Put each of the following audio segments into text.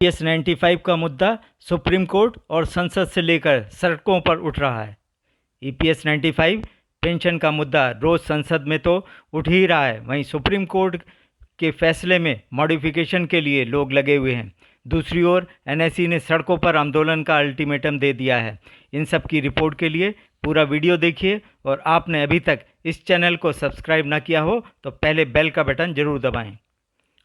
EPS 95 का मुद्दा supreme court और संसद से लेकर सड़कों पर उठ रहा है। EPS 95 पेंशन का मुद्दा रोज संसद में तो उठ ही रहा है, वहीं सुप्रीम कोर्ट के फैसले में मॉडिफिकेशन के लिए लोग लगे हुए हैं। दूसरी ओर NSE ने सड़कों पर आंदोलन का अल्टीमेटम दे दिया है। इन सब की रिपोर्ट के लिए पूरा वीडियो देखिए और आपने अभी तक इस चैनल को सब्सक्राइब ना किया हो तो पहले बेल का बटन जरूर दबाएं।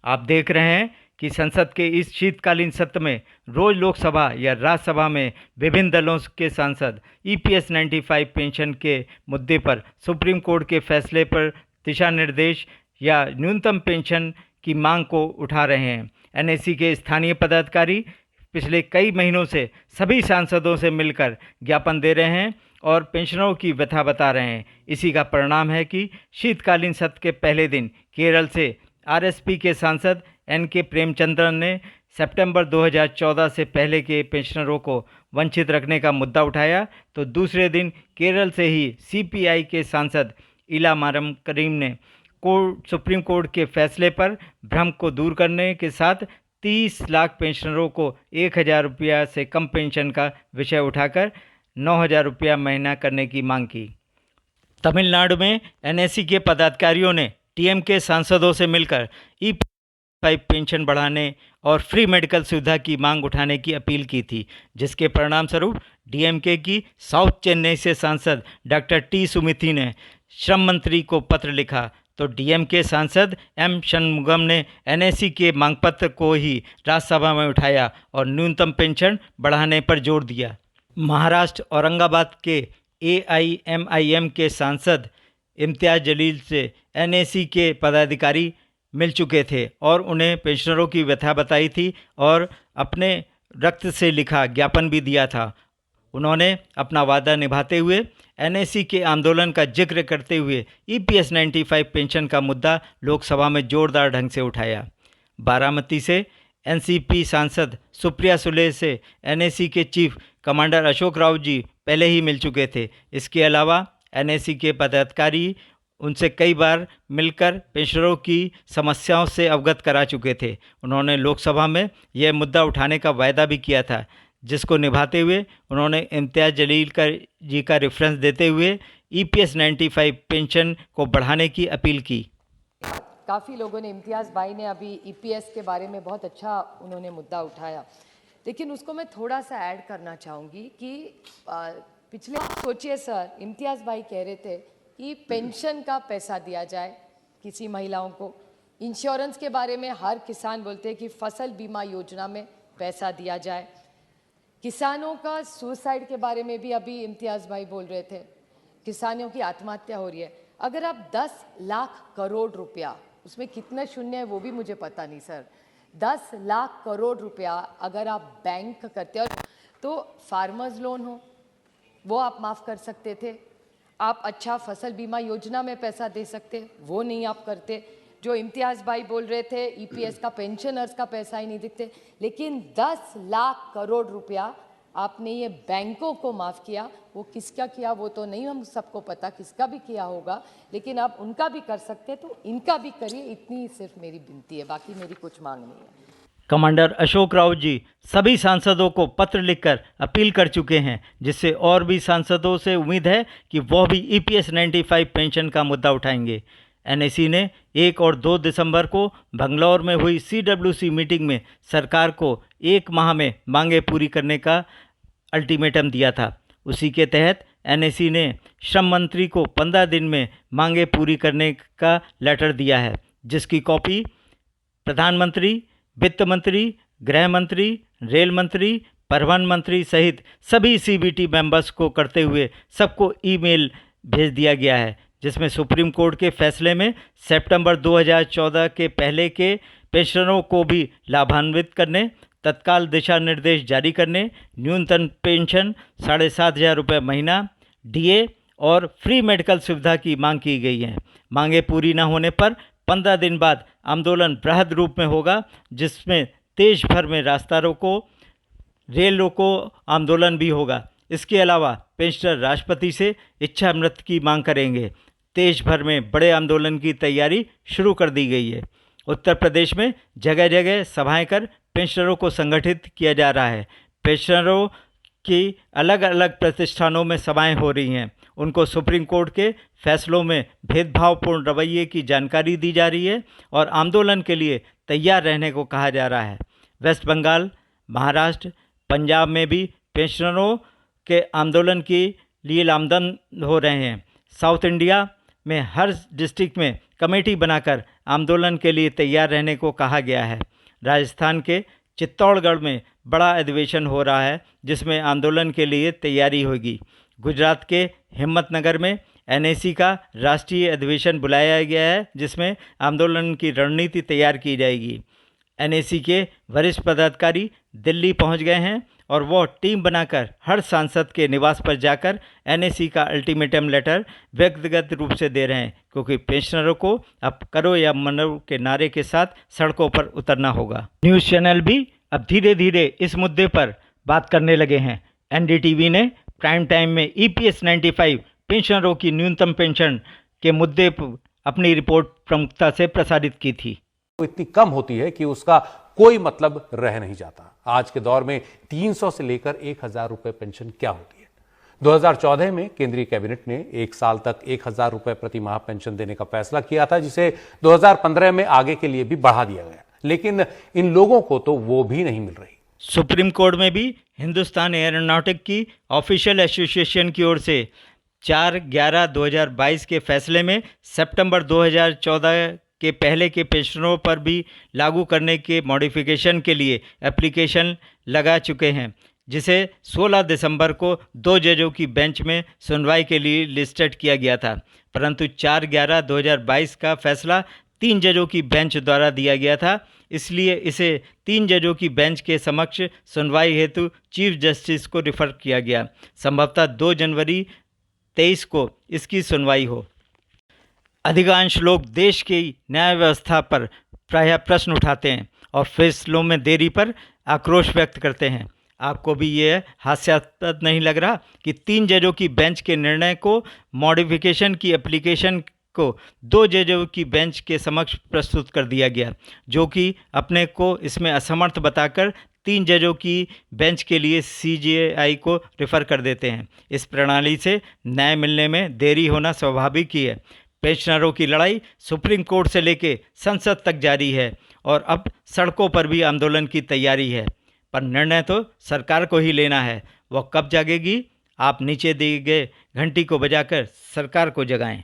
आप देख रहे हैं कि संसद के इस शीतकालीन सत्र में रोज लोकसभा या राज्यसभा में विभिन्न दलों के सांसद EPS 95 पेंशन के मुद्दे पर सुप्रीम कोर्ट के फैसले पर दिशा निर्देश या न्यूनतम पेंशन की मांग को उठा रहे हैं। NSE के स्थानीय पदाधिकारी पिछले कई महीनों से सभी सांसदों से मिलकर ज्ञापन दे रहे हैं और पेंशनरों की व्यथा बता रहे हैं। इसी का परिणाम है कि शीतकालीन सत्र के पहले दिन केरल से RSP के सांसद NK प्रेमचंद्रन ने सितंबर 2014 से पहले के पेंशनरों को वंचित रखने का मुद्दा उठाया, तो दूसरे दिन केरल से ही CPI के सांसद इलामारम करीम ने सुप्रीम कोर्ट के फैसले पर भ्रम को दूर करने के साथ 30 लाख पेंशनरों को 1,000 रुपया से कम पेंशन का विषय उठाकर 9,000 रुपया महीना करने की मांग की। तमिलनाडु में NSE के पदाधिकारियों ने TMK सांसदों से मिलकर EPS पेंशन बढ़ाने और फ्री मेडिकल सुविधा की मांग उठाने की अपील की थी, जिसके परिणाम स्वरूप DMK की साउथ चेन्नई से सांसद डॉक्टर T सुमिथी ने श्रम मंत्री को पत्र लिखा, तो DMK सांसद M शनमुगम ने NSE के मांग पत्र को ही राज्यसभा में उठाया और न्यूनतम पेंशन बढ़ाने पर जोर दिया। महाराष्ट्र औरंगाबाद के AIMIM के सांसद इम्तियाज़ जलील से NSE के पदाधिकारी मिल चुके थे और उन्हें पेंशनरों की व्यथा बताई थी और अपने रक्त से लिखा ज्ञापन भी दिया था। उन्होंने अपना वादा निभाते हुए NSE के आंदोलन का जिक्र करते हुए EPS 95 पेंशन का मुद्दा लोकसभा में जोरदार ढंग से उठाया। बारामती से NCP सांसद सुप्रिया सुले से NSE के चीफ कमांडर अशोक राव जी पहले ही मिल चुके थे। इसके अलावा NSE के पदाधिकारी उनसे कई बार मिलकर पेंशनरों की समस्याओं से अवगत करा चुके थे। उन्होंने लोकसभा में यह मुद्दा उठाने का वायदा भी किया था, जिसको निभाते हुए उन्होंने इम्तियाज़ जलील जी का रेफरेंस देते हुए EPS 95 पेंशन को बढ़ाने की अपील की। काफ़ी लोगों ने, इम्तियाज़ भाई ने अभी EPS के बारे में बहुत अच्छा उन्होंने मुद्दा उठाया, लेकिन उसको मैं थोड़ा सा ऐड करना चाहूँगी कि पिछले सोचिए सर, इम्तियाज़ भाई कह रहे थे कि पेंशन का पैसा दिया जाए किसी महिलाओं को। इंश्योरेंस के बारे में हर किसान बोलते हैं कि फसल बीमा योजना में पैसा दिया जाए। किसानों का सुसाइड के बारे में भी अभी इम्तियाज़ भाई बोल रहे थे, किसानों की आत्महत्या हो रही है। अगर आप 10 लाख करोड़ रुपया, उसमें कितने शून्य है वो भी मुझे पता नहीं सर, 10 लाख करोड़ रुपया अगर आप बैंक करते हो तो फार्मर्स लोन हो वो आप माफ़ कर सकते थे, आप अच्छा फसल बीमा योजना में पैसा दे सकते, वो नहीं आप करते। जो इम्तियाज़ भाई बोल रहे थे EPS का पेंशनर्स का पैसा ही नहीं दिखते, लेकिन 10 लाख करोड़ रुपया आपने ये बैंकों को माफ़ किया। वो किसका किया वो तो नहीं हम सबको पता, किसका भी किया होगा, लेकिन आप उनका भी कर सकते तो इनका भी करिए, इतनी सिर्फ मेरी विनती है, बाकी मेरी कुछ मांग नहीं है। कमांडर अशोक राव जी सभी सांसदों को पत्र लिखकर अपील कर चुके हैं, जिससे और भी सांसदों से उम्मीद है कि वह भी EPS 95 पेंशन का मुद्दा उठाएंगे। NSE ने 1 और 2 दिसंबर को बंगलौर में हुई CWC मीटिंग में सरकार को 1 माह में मांगें पूरी करने का अल्टीमेटम दिया था। उसी के तहत NSE ने श्रम मंत्री को 15 दिन में मांगें पूरी करने का लेटर दिया है, जिसकी कॉपी प्रधानमंत्री, वित्त मंत्री, गृह मंत्री, रेल मंत्री, परिवहन मंत्री सहित सभी CBT मेंबर्स को करते हुए सबको ईमेल भेज दिया गया है, जिसमें सुप्रीम कोर्ट के फैसले में सितंबर 2014 के पहले के पेंशनरों को भी लाभान्वित करने, तत्काल दिशा निर्देश जारी करने, न्यूनतम पेंशन 7,500 रुपये महीना, DA और फ्री मेडिकल सुविधा की मांग की गई है। मांगें पूरी न होने पर 15 दिन बाद आंदोलन बृहद रूप में होगा, जिसमें देश भर में रास्ता रोको, रेल रोको आंदोलन भी होगा। इसके अलावा पेंशनर राष्ट्रपति से इच्छा मृत्यु की मांग करेंगे। देश भर में बड़े आंदोलन की तैयारी शुरू कर दी गई है। उत्तर प्रदेश में जगह जगह सभाएं कर पेंशनरों को संगठित किया जा रहा है। पेंशनरों की अलग अलग प्रतिष्ठानों में सभाएं हो रही हैं। उनको सुप्रीम कोर्ट के फैसलों में भेदभावपूर्ण रवैये की जानकारी दी जा रही है और आंदोलन के लिए तैयार रहने को कहा जा रहा है। वेस्ट बंगाल, महाराष्ट्र, पंजाब में भी पेंशनरों के आंदोलन के लिए आमदन हो रहे हैं। साउथ इंडिया में हर डिस्ट्रिक्ट में कमेटी बनाकर आंदोलन के लिए तैयार रहने को कहा गया है। राजस्थान के चित्तौड़गढ़ में बड़ा अधिवेशन हो रहा है जिसमें आंदोलन के लिए तैयारी होगी। गुजरात के हिम्मतनगर में एनएसी का राष्ट्रीय अधिवेशन बुलाया गया है जिसमें आंदोलन की रणनीति तैयार की जाएगी। एनएसी के वरिष्ठ पदाधिकारी दिल्ली पहुंच गए हैं और वो टीम बनाकर हर सांसद के निवास पर जाकर एनएसी का अल्टीमेटम लेटर व्यक्तिगत रूप से दे रहे हैं, क्योंकि पेंशनरों को अब करो या मरो के नारे के साथ सड़कों पर उतरना होगा। न्यूज़ चैनल भी अब धीरे धीरे इस मुद्दे पर बात करने लगे हैं। एनडीटीवी ने प्राइम टाइम में ईपीएस 95 पेंशनरों की न्यूनतम पेंशन के मुद्दे पर अपनी रिपोर्ट प्रमुखता से प्रसारित की थी। इतनी कम होती है कि उसका कोई मतलब रह नहीं जाता। आज के दौर में 300 से लेकर 1000 रुपए पेंशन क्या होती है? 2014 में केंद्रीय कैबिनेट ने 1 साल तक 1000 रुपए प्रति माह पेंशन देने का फैसला किया था, जिसे 2015 में आगे के लिए भी बढ़ा दिया गया, लेकिन इन लोगों को तो वो भी नहीं मिल रही। सुप्रीम कोर्ट में भी हिंदुस्तान एयरोनॉटिक की ऑफिशियल एसोसिएशन की ओर से 4/11/2022 के फैसले में सितंबर 2014 के पहले के पेंशनरों पर भी लागू करने के मॉडिफिकेशन के लिए एप्लीकेशन लगा चुके हैं, जिसे 16 दिसंबर को 2 जजों की बेंच में सुनवाई के लिए लिस्टेड किया गया था। परंतु 4/11/2022 का फैसला 3 जजों की बेंच द्वारा दिया गया था, इसलिए इसे 3 जजों की बेंच के समक्ष सुनवाई हेतु चीफ जस्टिस को रिफ़र किया गया। संभवतः 2 जनवरी 2023 को इसकी सुनवाई हो। अधिकांश लोग देश की न्याय व्यवस्था पर प्रायः प्रश्न उठाते हैं और फैसलों में देरी पर आक्रोश व्यक्त करते हैं। आपको भी ये हास्यास्पद नहीं लग रहा कि 3 जजों की बेंच के निर्णय को मॉडिफिकेशन की एप्लीकेशन को 2 जजों की बेंच के समक्ष प्रस्तुत कर दिया गया, जो कि अपने को इसमें असमर्थ बताकर 3 जजों की बेंच के लिए सीजेआई को रेफर कर देते हैं। इस प्रणाली से न्याय मिलने में देरी होना स्वाभाविक ही है। पेंशनरों की लड़ाई सुप्रीम कोर्ट से लेकर संसद तक जारी है और अब सड़कों पर भी आंदोलन की तैयारी है, पर निर्णय तो सरकार को ही लेना है। वह कब जागेगी? आप नीचे दिए गए घंटी को बजाकर सरकार को जगाएं।